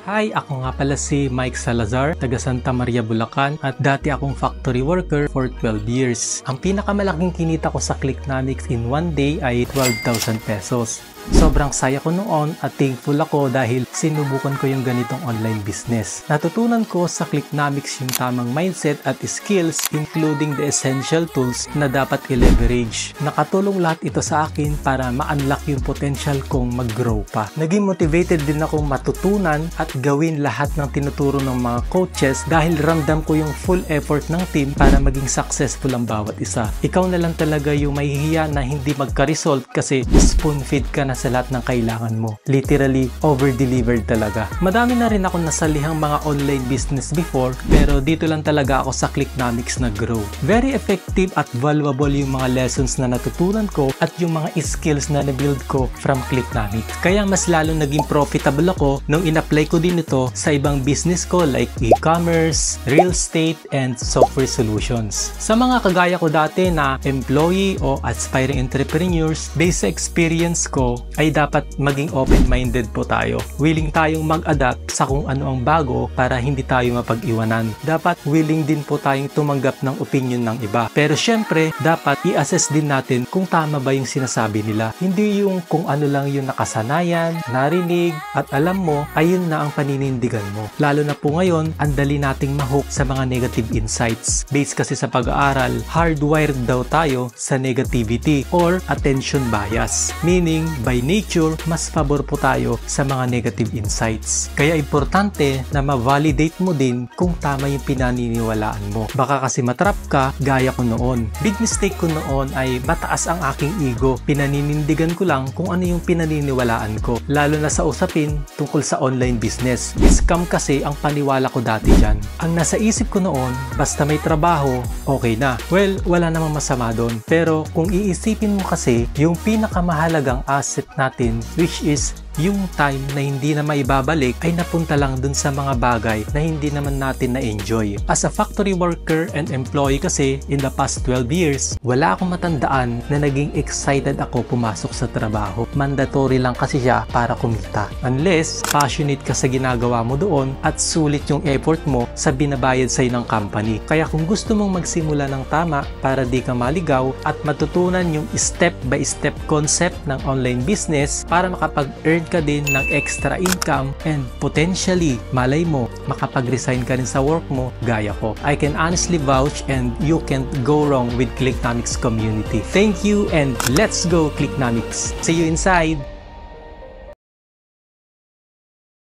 Hi, ako nga pala si Mike Salazar, taga Santa Maria, Bulacan at dati akong factory worker for 12 years. Ang pinakamalaking kinita ko sa Clicknomics in one day ay 12,000 pesos. Sobrang saya ko noon at thankful ako dahil sinubukan ko yung ganitong online business. Natutunan ko sa Clicknomics yung tamang mindset at skills including the essential tools na dapat i-leverage. Nakatulong lahat ito sa akin para ma-unlock yung potential kong mag-grow pa. Naging motivated din akong matutunan at gawin lahat ng tinuturo ng mga coaches dahil ramdam ko yung full effort ng team para maging successful ang bawat isa. Ikaw na lang talaga yung mahihiya na hindi magka-result kasi spoon-feed ka na sa lahat ng kailangan mo. Literally, over-delivered talaga. Madami na rin ako nasalihang mga online business before, pero dito lang talaga ako sa Clicknomics nag-grow. Very effective at valuable yung mga lessons na natutunan ko at yung mga skills na na-build ko from Clicknomics. Kaya mas lalo naging profitable ako nung in-apply ko din ito sa ibang business ko like e-commerce, real estate, and software solutions. Sa mga kagaya ko dati na employee o aspiring entrepreneurs, based sa experience ko, ay dapat maging open-minded po tayo. Willing tayong mag-adapt sa kung ano ang bago para hindi tayo mapag-iwanan. Dapat willing din po tayong tumanggap ng opinion ng iba. Pero syempre, dapat i-assess din natin kung tama ba yung sinasabi nila. Hindi yung kung ano lang yung nakasanayan, narinig, at alam mo, ayun na ang paninindigan mo. Lalo na po ngayon, ang dali nating mahook sa mga negative insights. Based kasi sa pag-aaral, hardwired daw tayo sa negativity or attention bias. Meaning, by nature, mas pabor po tayo sa mga negative insights. Kaya importante na ma-validate mo din kung tama yung pinaniniwalaan mo. Baka kasi matrap ka, gaya ko noon. Big mistake ko noon ay mataas ang aking ego. Pinaninindigan ko lang kung ano yung pinaniniwalaan ko. Lalo na sa usapin tungkol sa online business. Scam kasi ang paniwala ko dati dyan. Ang nasa isip ko noon, basta may trabaho, okay na. Well, wala namang masama doon. Pero kung iisipin mo kasi, yung pinakamahalagang asset natin, which is yung time na hindi na maibabalik, ay napunta lang dun sa mga bagay na hindi naman natin na-enjoy. As a factory worker and employee kasi, in the past 12 years, wala akong matandaan na naging excited ako pumasok sa trabaho. Mandatory lang kasi siya para kumita. Unless, passionate ka sa ginagawa mo doon at sulit yung effort mo sa binabayad sa'yo ng company. Kaya kung gusto mong magsimula ng tama para di ka maligaw at matutunan yung step-by-step concept ng online business para makapag-earn ka din ng extra income and potentially, malay mo, makapag-resign ka rin sa work mo gaya ko. I can honestly vouch and you can't go wrong with Clicknomics community. Thank you and let's go Clicknomics! See you inside!